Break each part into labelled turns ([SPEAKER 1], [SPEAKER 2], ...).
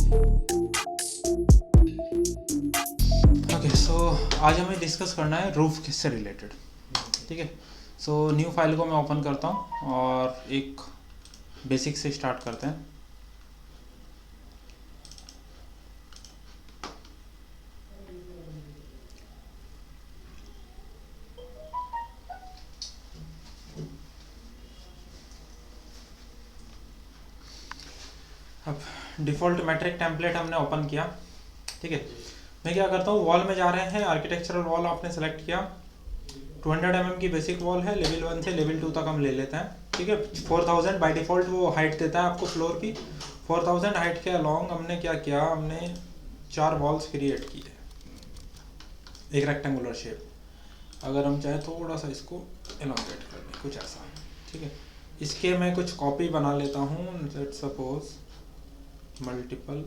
[SPEAKER 1] Okay, सो आज हमें discuss करना है रूफ से रिलेटेड। ठीक है, सो न्यू फाइल को मैं ओपन करता हूँ और एक बेसिक से स्टार्ट करते हैं। अब डिफ़ॉल्ट मैट्रिक टेम्पलेट हमने ओपन किया। ठीक है, मैं क्या करता हूँ, वॉल में जा रहे हैं, आर्किटेक्चरल वॉल आपने सेलेक्ट किया। 200 mm की बेसिक वॉल है, लेवल 1 से लेवल 2 तक हम ले लेते हैं। ठीक है, 4000 बाय डिफ़ॉल्ट वो हाइट देता है आपको फ्लोर की। 4000 हाइट के अलॉन्ग हमने क्या किया, हमने 4 वॉल्स क्रिएट की है, एक रेक्टेंगुलर शेप। अगर हम चाहे थोड़ा सा इसको एलोंगेट कर लें, कुछ ऐसा। ठीक है, इसके मैं कुछ कॉपी बना लेता हूँ। लेट्स सपोज मल्टीपल,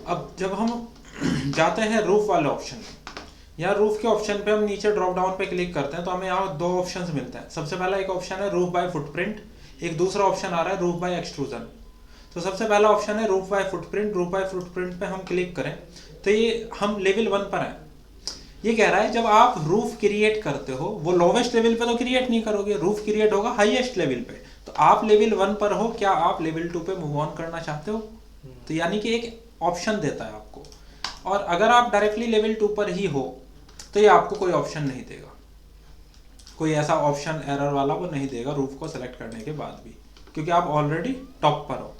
[SPEAKER 1] अब जब हम जाते हैं रूफ वाले ऑप्शन में, या रूफ के ऑप्शन पे हम नीचे ड्रॉप डाउन पे क्लिक करते हैं तो हमें यहाँ 2 ऑप्शंस मिलते हैं। सबसे पहला एक ऑप्शन है रूफ बाय फुटप्रिंट, एक दूसरा ऑप्शन आ रहा है रूफ बाय एक्सट्रूजन। तो सबसे पहला ऑप्शन है roof by footprint. Roof by footprint पे हम क्लिक करें तो ये हम लेवल 1 पर हैं। ये कह रहा है जब आप रूफ क्रिएट करते हो, वो लोवेस्ट लेवल पे तो क्रिएट नहीं करोगे, रूफ क्रिएट होगा हाईएस्ट लेवल पे। तो आप लेवल 1 पर हो, क्या आप लेवल 2 पे मूव ऑन करना चाहते हो? तो यानी कि एक ऑप्शन देता है आपको। और अगर आप डायरेक्टली लेवल 2 पर ही हो तो ये आपको कोई ऑप्शन नहीं देगा, कोई ऐसा ऑप्शन एरर वाला वो नहीं देगा रूफ को सेलेक्ट करने के बाद भी, क्योंकि आप ऑलरेडी टॉप पर हो।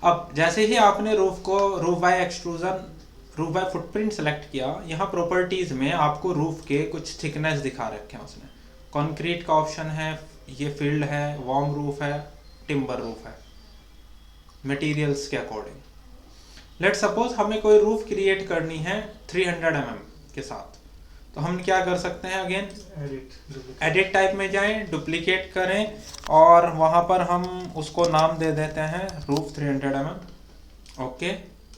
[SPEAKER 1] अब जैसे ही आपने रूफ को roof by extrusion, roof by footprint select किया, यहाँ प्रॉपर्टीज में आपको रूफ के कुछ थिकनेस दिखा रखे हैं उसने। कंक्रीट का ऑप्शन है, ये फील्ड है, वॉर्म रूफ है, टिम्बर रूफ है, मटेरियल्स के अकॉर्डिंग। लेट्स सपोज हमें कोई रूफ क्रिएट करनी है 300 mm के साथ, तो हम क्या कर सकते हैं, अगेन एडिट टाइप में जाएं, डुप्लीकेट करें और वहां पर हम उसको नाम दे देते हैं रूफ 300 mm। ओके,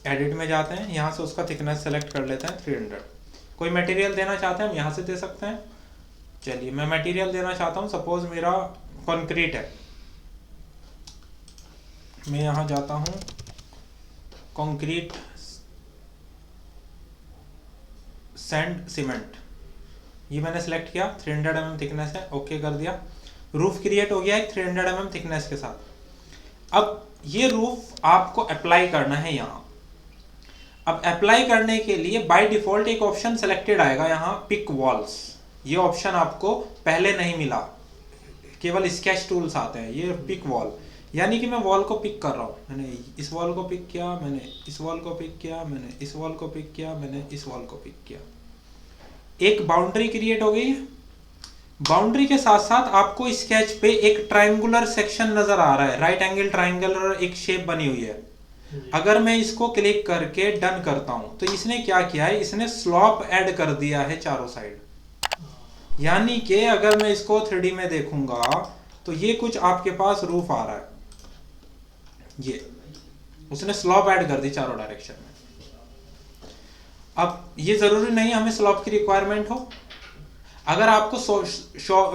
[SPEAKER 1] एडिट में जाते हैं, यहाँ से उसका थिकनेस सेलेक्ट कर लेते हैं 300। कोई मटेरियल देना चाहते हैं हम यहाँ से दे सकते हैं। चलिए, मैं मटेरियल देना चाहता हूँ, सपोज मेरा कंक्रीट है, मैं यहाँ जाता हूँ कंक्रीट सैंड सीमेंट, ये मैंने सेलेक्ट किया, 300 mm थिकनेस है, ओके कर दिया। रूफ क्रिएट हो गया है 300 mm थिकनेस के साथ। अब ये रूफ आपको अप्लाई करना है यहाँ। अब अप्लाई करने के लिए बाय डिफॉल्ट एक ऑप्शन सेलेक्टेड आएगा यहाँ, पिक वॉल्स। ये ऑप्शन आपको पहले नहीं मिला, केवल स्केच टूल्स आते हैं। ये पिक वॉल, यानी कि मैं वॉल को पिक कर रहा हूँ। मैंने इस वॉल को पिक किया, मैंने इस वॉल को पिक किया, मैंने इस वॉल को पिक किया, मैंने इस वॉल को पिक किया। एक बाउंड्री क्रिएट हो गई है। बाउंड्री के साथ साथ आपको स्केच पे एक ट्रायंगुलर सेक्शन नजर आ रहा है, राइट एंगल ट्रायंगुलर एक शेप बनी हुई है। अगर मैं इसको क्लिक करके डन करता हूं तो इसने क्या किया है, इसने स्लॉप ऐड कर दिया है चारों साइड। यानी कि अगर मैं इसको 3D में देखूंगा तो ये कुछ आपके पास रूफ आ रहा है, ये उसने स्लॉप ऐड कर दी चारों डायरेक्शन में। अब ये जरूरी नहीं हमें स्लॉप की रिक्वायरमेंट हो। अगर आपको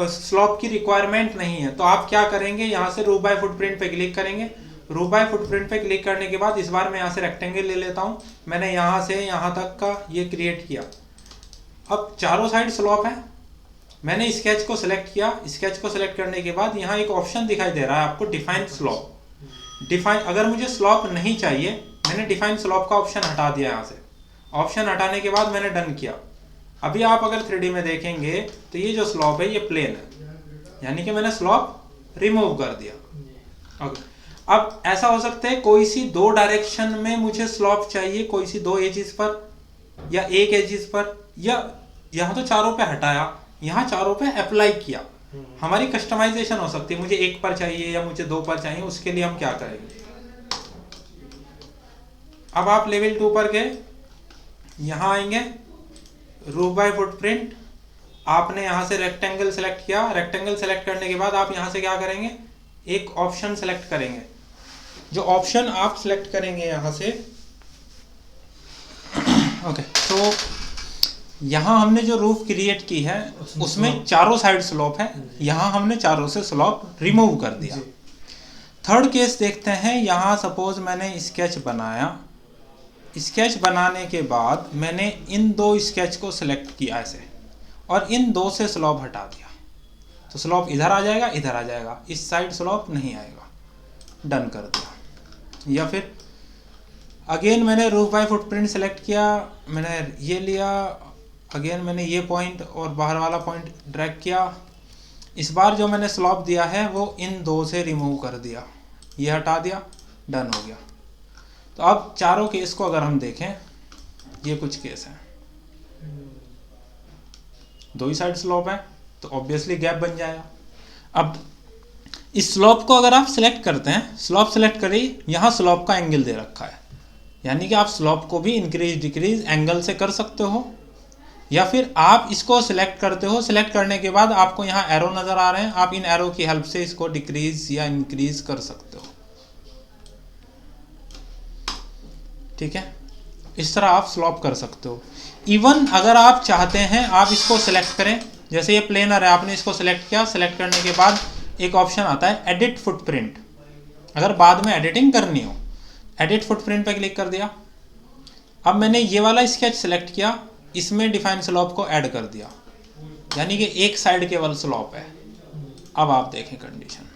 [SPEAKER 1] स्लॉप की रिक्वायरमेंट नहीं है तो आप क्या करेंगे, यहां से रूफ बाय फुटप्रिंट पे क्लिक करेंगे। रूफ बाय फुटप्रिंट पे क्लिक करने के बाद इस बार मैं यहां से रेक्टेंगल ले लेता हूं। मैंने यहां से यहां तक का ये क्रिएट किया। अब चारों साइड स्लॉप है, मैंने स्केच को सिलेक्ट किया। स्केच को सिलेक्ट करने के बाद यहाँ एक ऑप्शन दिखाई दे रहा है आपको, डिफाइन स्लॉप। डिफाइन, अगर मुझे स्लॉप नहीं चाहिए, मैंने डिफाइन स्लॉप का ऑप्शन हटा दिया। यहाँ से ऑप्शन हटाने के बाद मैंने डन किया। अभी आप अगर 3D में देखेंगे तो ये जो स्लॉप है ये प्लेन है, यानी कि मैंने स्लॉप रिमूव कर दिया। ओके, अब ऐसा हो सकता है कोई सी 2 डायरेक्शन में मुझे स्लॉप चाहिए, कोई सी 2 एजिस पर या एक एजिस पर, या यहाँ तो चारों पे हटाया, यहाँ चारों पे अप्लाई किया। हमारी कस्टमाइजेशन हो सकती है, मुझे 1 पर चाहिए या मुझे 2 पर चाहिए। उसके लिए हम क्या करेंगे, अब आप लेवल 2 पर गए, यहाँ आएंगे, रूफ बाय फुटप्रिंट, आपने यहाँ से रेक्टेंगल सेलेक्ट किया। रेक्टेंगल सेलेक्ट करने के बाद आप यहाँ से क्या करेंगे, एक ऑप्शन सेलेक्ट करेंगे। जो ऑप्शन आप सेलेक्ट करेंगे यहाँ से, ओके, तो यहाँ हमने जो रूफ क्रिएट की है उसमें चारों साइड स्लोप है, यहाँ हमने चारों से स्लोप रिमूव कर दिया। थर्ड केस देखते हैं। यहाँ सपोज मैंने स्केच बनाया, स्केच बनाने के बाद मैंने इन दो स्केच को सिलेक्ट किया ऐसे और इन दो से स्लोप हटा दिया, तो स्लोप इधर आ जाएगा, इधर आ जाएगा, इस साइड स्लोप नहीं आएगा। डन कर दिया। या फिर अगेन मैंने रूफ बाय फुटप्रिंट सेलेक्ट किया, मैंने ये लिया, अगेन मैंने ये पॉइंट और बाहर वाला पॉइंट ड्रैग किया। इस बार जो मैंने स्लोप दिया है वो इन दो से रिमूव कर दिया, ये हटा दिया, डन हो गया। तो अब चारों केस को अगर हम देखें, ये कुछ केस हैं, दो ही साइड स्लोप है तो ऑब्वियसली गैप बन जाएगा। अब इस स्लोप को अगर आप सिलेक्ट करते हैं, स्लोप सिलेक्ट करिए, यहाँ स्लोप का एंगल दे रखा है, यानी कि आप स्लोप को भी इंक्रीज डिक्रीज एंगल से कर सकते हो, या फिर आप इसको सिलेक्ट करते हो, सिलेक्ट करने के बाद आपको यहाँ एरो नज़र आ रहे हैं, आप इन एरो की हेल्प से इसको डिक्रीज या इंक्रीज कर सकते हो। ठीक है, इस तरह आप स्लोप कर सकते हो। इवन अगर आप चाहते हैं आप इसको सिलेक्ट करें, जैसे ये प्लेनर है, आपने इसको सिलेक्ट किया, सिलेक्ट करने के बाद एक ऑप्शन आता है एडिट फुटप्रिंट। अगर बाद में एडिटिंग करनी हो, एडिट फुटप्रिंट पे क्लिक कर दिया। अब मैंने ये वाला स्केच सिलेक्ट किया, इसमें डिफाइन स्लोप को ऐड कर दिया, यानी कि एक साइड केवल स्लोप है। अब आप देखें कंडीशन,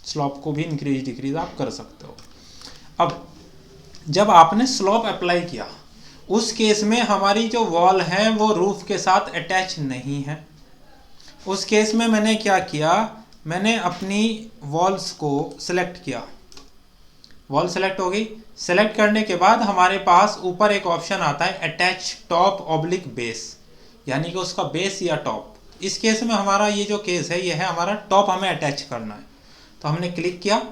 [SPEAKER 1] स्लोप को भी इंक्रीज डिक्रीज आप कर सकते हो। अब जब आपने स्लोप अप्लाई किया, उस केस में हमारी जो वॉल है वो रूफ के साथ अटैच नहीं है। उस केस में मैंने क्या किया, मैंने अपनी वॉल्स को सिलेक्ट किया, वॉल सेलेक्ट हो गई। सेलेक्ट करने के बाद हमारे पास ऊपर एक ऑप्शन आता है अटैच टॉप ऑब्लिक बेस, यानी कि उसका बेस या टॉप। इस केस में हमारा ये जो केस है, ये है हमारा टॉप हमें अटैच करना है, तो हमने क्लिक किया।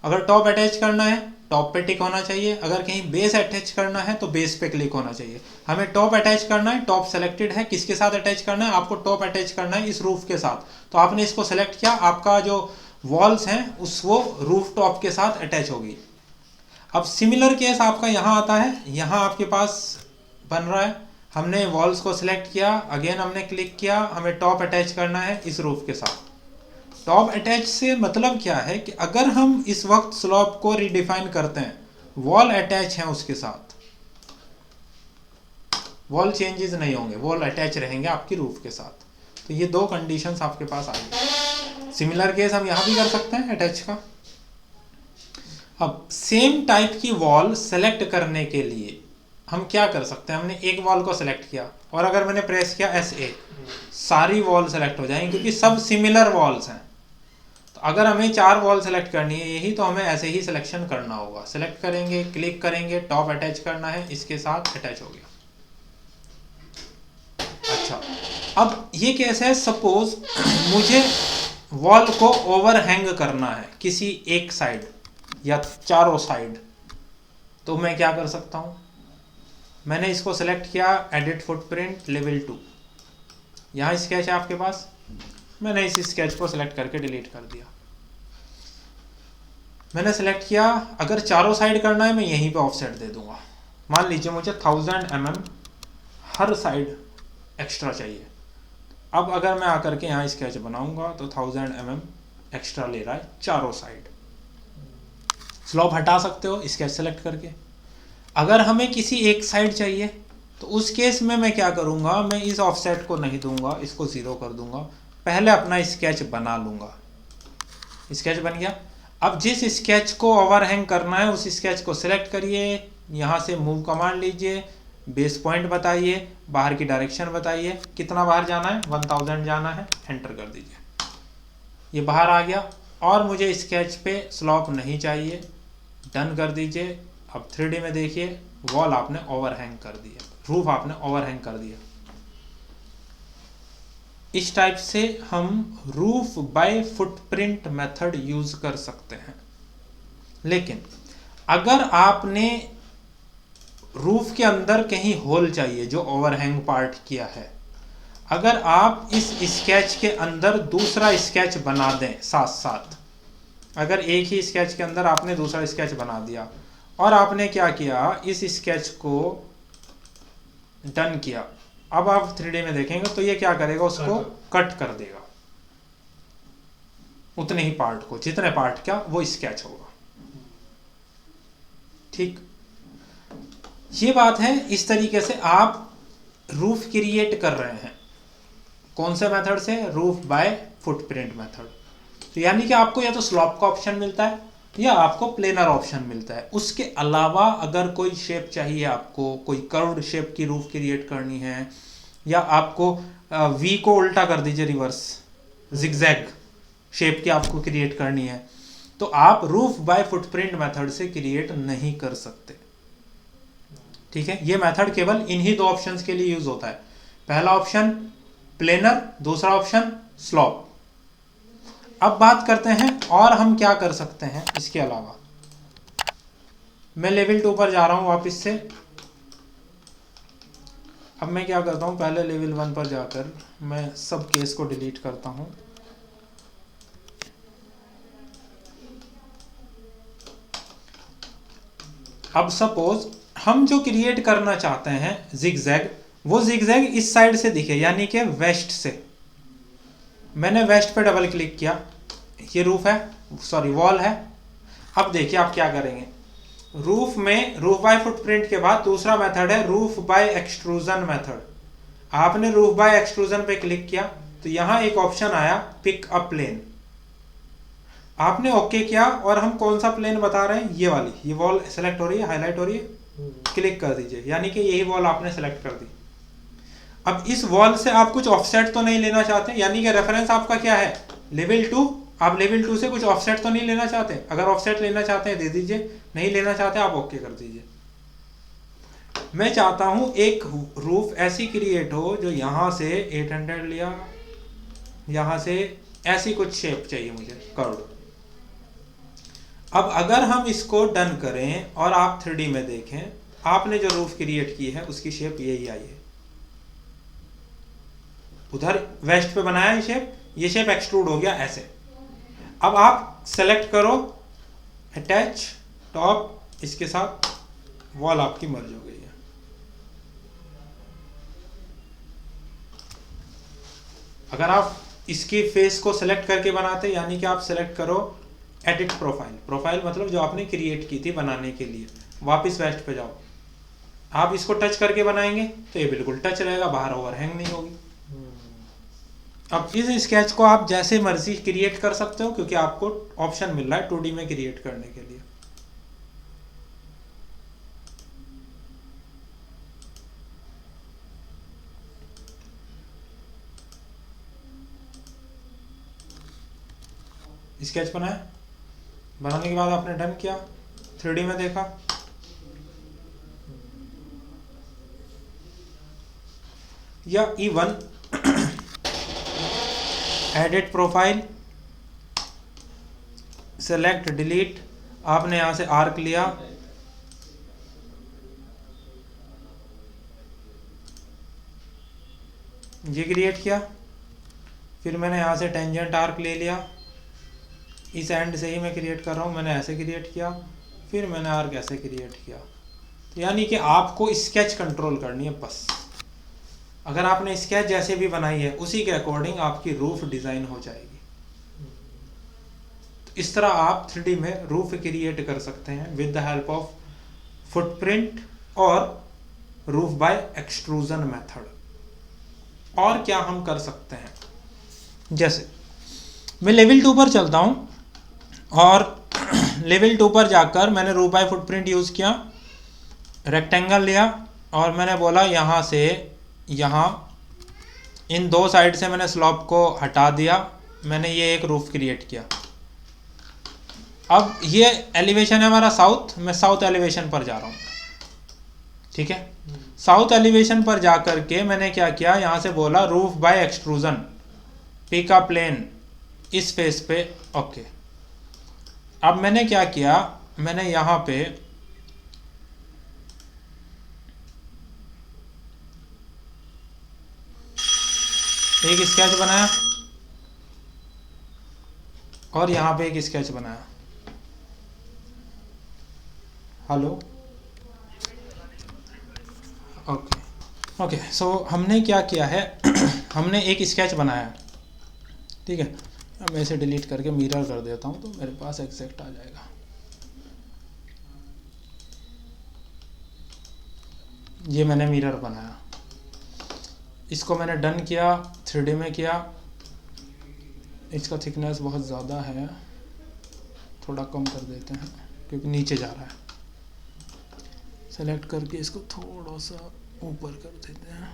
[SPEAKER 1] अगर टॉप अटैच करना है टॉप पे टिक होना चाहिए, अगर कहीं बेस अटैच करना है तो बेस पे क्लिक होना चाहिए। हमें टॉप अटैच करना है, टॉप सेलेक्टेड है, किसके साथ अटैच करना है, आपको टॉप अटैच करना है इस रूफ के साथ, तो आपने इसको सेलेक्ट किया, आपका जो वॉल्स हैं उस वो रूफ टॉप के साथ अटैच होगी। अब सिमिलर केस आपका यहाँ आता है, यहाँ आपके पास बन रहा है, हमने वॉल्स को सिलेक्ट किया, अगेन हमने क्लिक किया, हमें टॉप अटैच करना है इस रूफ के साथ। टॉप अटैच से मतलब क्या है कि अगर हम इस वक्त स्लोप को रिडिफाइन करते हैं, वॉल अटैच है उसके साथ, वॉल चेंजेस नहीं होंगे, वॉल अटैच रहेंगे आपकी रूफ के साथ। तो ये दो कंडीशंस आपके पास आ गई। सिमिलर केस हम यहाँ भी कर सकते हैं अटैच का। अब सेम टाइप की वॉल सेलेक्ट करने के लिए हम क्या कर सकते हैं, हमने एक वॉल को सिलेक्ट किया और अगर मैंने प्रेस किया SA, सारी वॉल सेलेक्ट हो जाएंगी क्योंकि सब सिमिलर वॉल्स हैं। तो अगर हमें 4 वॉल सेलेक्ट करनी है यही, तो हमें ऐसे ही सिलेक्शन करना होगा। सेलेक्ट करेंगे, क्लिक करेंगे, टॉप अटैच करना है, इसके साथ अटैच हो गया। अच्छा, अब ये कैसे है, सपोज मुझे वॉल को ओवरहैंग करना है किसी एक साइड या चारों साइड, तो मैं क्या कर सकता हूं, मैंने इसको सेलेक्ट किया, एडिट फुटप्रिंट लेवल 2, यहाँ स्केच है आपके पास, मैंने इस स्केच को सिलेक्ट करके डिलीट कर दिया। मैंने सेलेक्ट किया, अगर चारों साइड करना है मैं यहीं पे ऑफसेट दे दूंगा। मान लीजिए मुझे 1000 mm हर साइड एक्स्ट्रा चाहिए। अब अगर मैं आकर के यहाँ स्केच बनाऊंगा तो 1000 mm एक्स्ट्रा ले रहा है चारों साइड। स्लोप हटा सकते हो स्केच सेलेक्ट करके। अगर हमें किसी एक साइड चाहिए तो उस केस में मैं क्या करूंगा, मैं इस ऑफसेट को नहीं दूंगा, इसको 0 कर दूंगा, पहले अपना स्केच बना लूंगा। स्केच बन गया। अब जिस स्केच को ओवरहैंग करना है उस स्केच को सिलेक्ट करिए, यहाँ से मूव कमांड लीजिए, बेस पॉइंट बताइए, बाहर की डायरेक्शन बताइए, कितना बाहर जाना है, 1000 जाना है, एंटर कर दीजिए। ये बाहर आ गया और मुझे स्केच पे स्लोप नहीं चाहिए, डन कर दीजिए। अब 3D में देखिए, वॉल आपने ओवरहैंग कर दिया, रूफ आपने ओवरहैंग कर दिया। इस टाइप से हम roof by footprint method use कर सकते हैं। लेकिन अगर आपने रूफ के अंदर कहीं होल चाहिए जो ओवरहैंग पार्ट किया है, अगर आप इस स्केच के अंदर दूसरा स्केच बना दें साथ साथ, अगर एक ही स्केच के अंदर आपने दूसरा स्केच बना दिया और आपने क्या किया, इस स्केच को डन किया, अब आप 3D में देखेंगे तो ये क्या करेगा, उसको कट कर देगा उतने ही पार्ट को, जितने पार्ट का वो स्केच होगा। ठीक, ये बात है। इस तरीके से आप रूफ क्रिएट कर रहे हैं। कौन से मेथड से? Roof by footprint method. तो यानी कि आपको या तो स्लॉप का ऑप्शन मिलता है या आपको प्लेनर ऑप्शन मिलता है। उसके अलावा अगर कोई शेप चाहिए, आपको कोई कर्व्ड शेप की रूफ क्रिएट करनी है, या आपको वी को उल्टा कर दीजिए, रिवर्स जिगजैग शेप की आपको क्रिएट करनी है, तो आप रूफ बाय फुटप्रिंट मेथड से क्रिएट नहीं कर सकते। ठीक है, ये मेथड केवल इन्हीं दो ऑप्शंस के लिए यूज होता है। पहला ऑप्शन प्लेनर, दूसरा ऑप्शन स्लॉप। अब बात करते हैं और हम क्या कर सकते हैं इसके अलावा। मैं लेवल 2 पर जा रहा हूं वापस से। अब मैं क्या करता हूं, पहले लेवल 1 पर जाकर मैं सब केस को डिलीट करता हूं। अब सपोज हम जो क्रिएट करना चाहते हैं जिगजैग, वो जिगजैग इस साइड से दिखे, यानी कि वेस्ट से। मैंने वेस्ट पे डबल क्लिक किया, ये रूफ है, सॉरी वॉल है। अब देखिए आप क्या करेंगे, रूफ में रूफ बाय फुटप्रिंट के बाद दूसरा मेथड है रूफ बाय एक्सट्रूजन मेथड। आपने रूफ बाय एक्सट्रूजन पे क्लिक किया तो यहां एक ऑप्शन आया पिक अ प्लेन। आपने ओके किया और हम कौन सा प्लेन बता रहे हैं, ये वाली, ये वॉल सेलेक्ट हो रही है, हाईलाइट हो रही है, क्लिक कर दीजिए, यानी कि यही वॉल आपने सेलेक्ट कर दी। अब इस वॉल से आप कुछ ऑफसेट तो नहीं लेना चाहते, यानी कि रेफरेंस आपका क्या है, लेवल 2। आप लेवल 2 से कुछ ऑफसेट तो नहीं लेना चाहते। अगर ऑफसेट लेना चाहते हैं दे दीजिए, नहीं लेना चाहते आप ओके कर दीजिए। मैं चाहता हूं एक रूफ ऐसी क्रिएट हो जो यहां से 800 लिया, यहां से ऐसी कुछ शेप चाहिए मुझे कर्व। अब अगर हम इसको डन करें और आप 3D में देखें, आपने जो रूफ क्रिएट की है उसकी शेप यही आई है। उधर वेस्ट पे बनाया है शेप, ये शेप एक्सट्रूड हो गया ऐसे। अब आप सेलेक्ट करो अटैच टॉप, इसके साथ वॉल आपकी मर्ज हो गई है। अगर आप इसकी फेस को सेलेक्ट करके बनाते, यानी कि आप सेलेक्ट करो एडिट प्रोफाइल, प्रोफाइल मतलब जो आपने क्रिएट की थी बनाने के लिए, वापस वेस्ट पे जाओ, आप इसको टच करके बनाएंगे तो ये बिल्कुल टच रहेगा, बाहर ओवरहैंग नहीं होगी। अब इस स्केच को आप जैसे मर्जी क्रिएट कर सकते हो, क्योंकि आपको ऑप्शन मिल रहा है 2D में क्रिएट करने के लिए। स्केच बनाया, बनाने के बाद आपने डन किया, 3D में देखा, या even edit profile, select delete, आपने यहां से आर्क लिया, ये क्रिएट किया, फिर मैंने यहां से टेंजेंट आर्क ले लिया, इस एंड से ही मैं क्रिएट कर रहा हूँ, मैंने ऐसे क्रिएट किया, फिर मैंने आर्क ऐसे क्रिएट किया। तो यानी कि आपको स्केच कंट्रोल करनी है बस। अगर आपने स्केच जैसे भी बनाई है उसी के अकॉर्डिंग आपकी रूफ डिजाइन हो जाएगी। तो इस तरह आप 3D में रूफ क्रिएट कर सकते हैं with the help of footprint और रूफ बाय एक्सट्रूजन मेथड। और क्या हम कर सकते हैं, जैसे मैं लेवल 2 पर चलता हूं और लेवल 2 पर जाकर मैंने रूफ बाय फुटप्रिंट यूज किया, रेक्टेंगल लिया और मैंने बोला यहाँ से यहाँ इन दो साइड से मैंने स्लॉप को हटा दिया, मैंने ये एक रूफ क्रिएट किया। अब ये एलिवेशन है हमारा साउथ, मैं साउथ एलिवेशन पर जा रहा हूँ। ठीक है, साउथ एलिवेशन पर जाकर के मैंने क्या किया, यहाँ से बोला roof by extrusion, pick a plane, इस फेस पे ओके। अब मैंने क्या किया, मैंने यहाँ पे एक स्केच बनाया, और यहाँ पे एक स्केच बनाया। हेलो, ओके ओके, सो हमने क्या किया है हमने एक स्केच बनाया, ठीक है। अब मैं इसे डिलीट करके मिरर कर देता हूँ तो मेरे पास एग्जैक्ट आ जाएगा। ये मैंने मिरर बनाया, इसको मैंने डन किया, 3D में किया। इसका थिकनेस बहुत ज़्यादा है, थोड़ा कम कर देते हैं क्योंकि नीचे जा रहा है। सेलेक्ट करके इसको थोड़ा सा ऊपर कर देते हैं।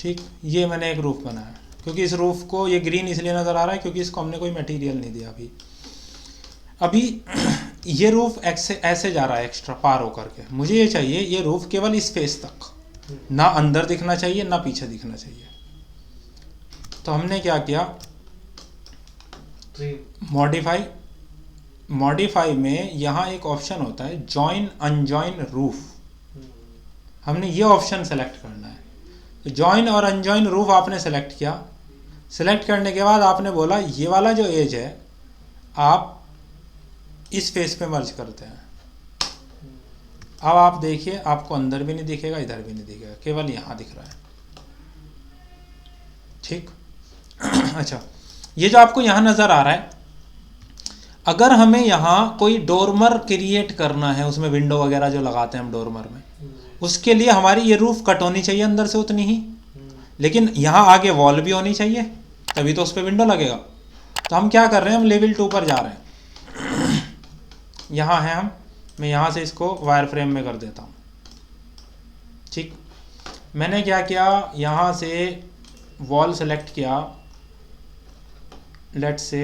[SPEAKER 1] ठीक, ये मैंने एक रूफ बनाया, क्योंकि इस रूफ को ये ग्रीन इसलिए नज़र आ रहा है क्योंकि इसको हमने कोई मटेरियल नहीं दिया अभी ये रूफ ऐसे जा रहा है एक्स्ट्रा पार होकर के। मुझे ये चाहिए ये रूफ केवल इस फेस तक, ना अंदर दिखना चाहिए ना पीछे दिखना चाहिए। तो हमने क्या किया, मॉडिफाई में यहाँ एक ऑप्शन होता है जॉइन अनजॉइन रूफ, हमने ये ऑप्शन सेलेक्ट करना है। तो जॉइन और अनजॉइन रूफ आपने सेलेक्ट किया। सेलेक्ट करने के बाद आपने बोला ये वाला जो एज है आप इस फेस पे मर्ज करते हैं। अब आप देखिए, आपको अंदर भी नहीं दिखेगा, इधर भी नहीं दिखेगा, केवल यहाँ दिख रहा है। ठीक अच्छा, ये जो आपको यहाँ नज़र आ रहा है, अगर हमें यहाँ कोई डोरमर क्रिएट करना है, उसमें विंडो वगैरह जो लगाते हैं हम डोरमर में, उसके लिए हमारी ये रूफ कट होनी चाहिए अंदर से उतनी ही, लेकिन यहाँ आगे वॉल भी होनी चाहिए, तभी तो उस पर विंडो लगेगा। तो हम क्या कर रहे हैं, हम लेवल 2 पर जा रहे हैं। यहाँ है मैं यहाँ से इसको वायर फ्रेम में कर देता हूँ। ठीक, मैंने क्या किया, यहाँ से वॉल सेलेक्ट किया, लेट से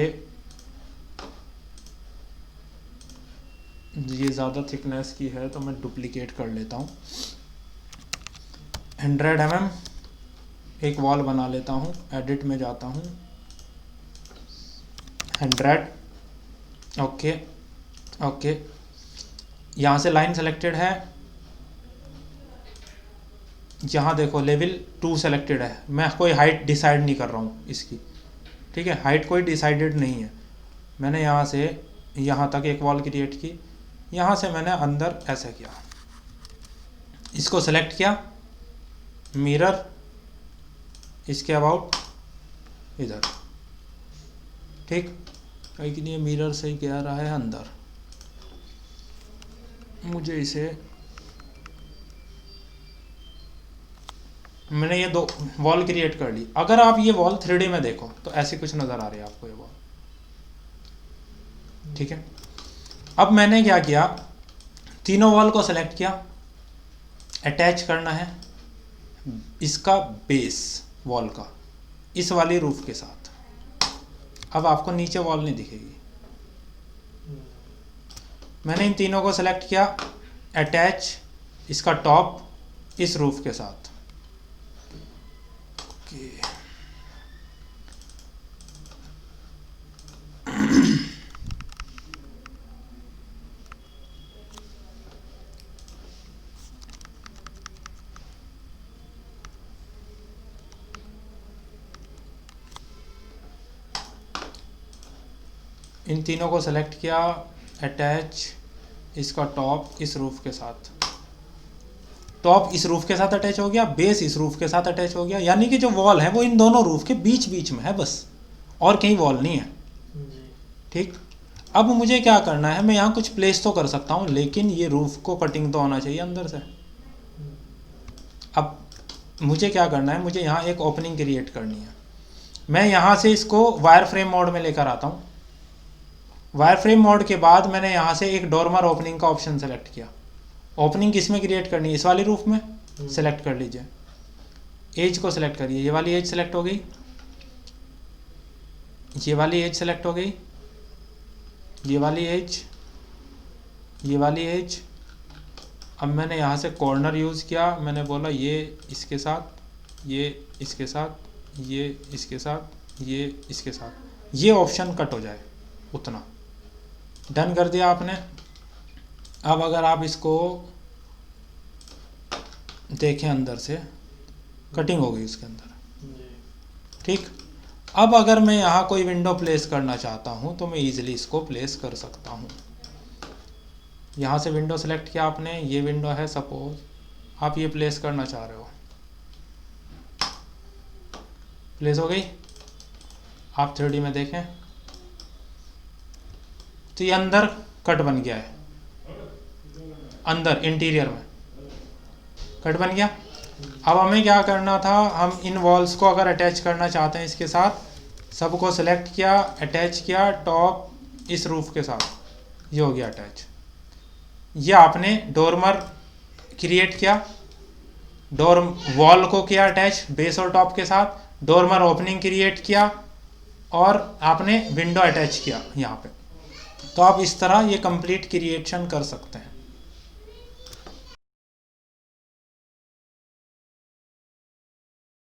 [SPEAKER 1] ये ज़्यादा थिकनेस की है तो मैं डुप्लीकेट कर लेता हूँ। 100 mm एक वॉल बना लेता हूँ, एडिट में जाता हूँ, 100, ओके ओके। यहाँ से लाइन सेलेक्टेड है, यहाँ देखो लेवल 2 सेलेक्टेड है। मैं कोई हाइट डिसाइड नहीं कर रहा हूँ इसकी, ठीक है, हाइट कोई डिसाइडेड नहीं है। मैंने यहाँ से यहाँ तक एक वॉल क्रिएट की, यहाँ से मैंने अंदर ऐसे किया, इसको सेलेक्ट किया, मिरर, इसके अबाउट इधर, ठीक, लेकिन ये मिरर से ही कह रहा है अंदर, मुझे इसे, मैंने ये 2 वॉल क्रिएट कर ली। अगर आप ये वॉल 3D में देखो तो ऐसी कुछ नज़र आ रही है आपको ये वॉल, ठीक है। अब मैंने क्या किया, तीनों वॉल को सेलेक्ट किया, अटैच करना है इसका बेस वॉल का इस वाली रूफ के साथ। अब आपको नीचे वॉल नहीं दिखेगी। मैंने इन तीनों को सेलेक्ट किया, अटैच इसका टॉप इस रूफ के साथ, ओके। इन तीनों को सेलेक्ट किया, अटैच इसका टॉप इस रूफ के साथ, टॉप इस रूफ के साथ अटैच हो गया, बेस इस रूफ के साथ अटैच हो गया, यानी कि जो वॉल है वो इन दोनों रूफ के बीच बीच में है बस, और कहीं वॉल नहीं है। ठीक, अब मुझे क्या करना है, मैं यहाँ कुछ प्लेस तो कर सकता हूँ, लेकिन ये रूफ को कटिंग तो होना चाहिए अंदर से। अब मुझे क्या करना है, मुझे यहाँ एक ओपनिंग क्रिएट करनी है। मैं यहाँ से इसको वायर फ्रेम मोड में लेकर आता हूँ। वायर फ्रेम मोड के बाद मैंने यहाँ से एक डोरमर ओपनिंग का ऑप्शन सेलेक्ट किया। ओपनिंग किस में क्रिएट करनी है, इस वाली रूफ में, सेलेक्ट कर लीजिए। एज को सेलेक्ट करिए, ये वाली एज सेलेक्ट हो गई, ये वाली एज सेलेक्ट हो गई, ये वाली एज, ये वाली एज। अब मैंने यहाँ से कॉर्नर यूज़ किया, मैंने बोला ये इसके साथ, ये इसके साथ, ये इसके साथ, ये इसके साथ, ये ऑप्शन कट हो जाए उतना। डन कर दिया आपने। अब अगर आप इसको देखें अंदर से, कटिंग होगी इसके अंदर। ठीक, अब अगर मैं यहाँ कोई विंडो प्लेस करना चाहता हूँ तो मैं इजीली इसको प्लेस कर सकता हूँ। यहाँ से विंडो सेलेक्ट किया आपने, ये विंडो है सपोज, आप ये प्लेस करना चाह रहे हो, प्लेस हो गई। आप 3D में देखें तो ये अंदर कट बन गया है, अंदर इंटीरियर में कट बन गया। अब हमें क्या करना था, हम इन वॉल्स को अगर अटैच करना चाहते हैं इसके साथ, सबको सेलेक्ट किया, अटैच किया टॉप इस रूफ के साथ, ये हो गया अटैच। ये आपने डोरमर क्रिएट किया, डोर वॉल को किया अटैच बेस और टॉप के साथ, डोरमर ओपनिंग क्रिएट किया और आपने विंडो अटैच किया यहाँ पे। तो आप इस तरह ये कंप्लीट क्रिएशन कर सकते हैं।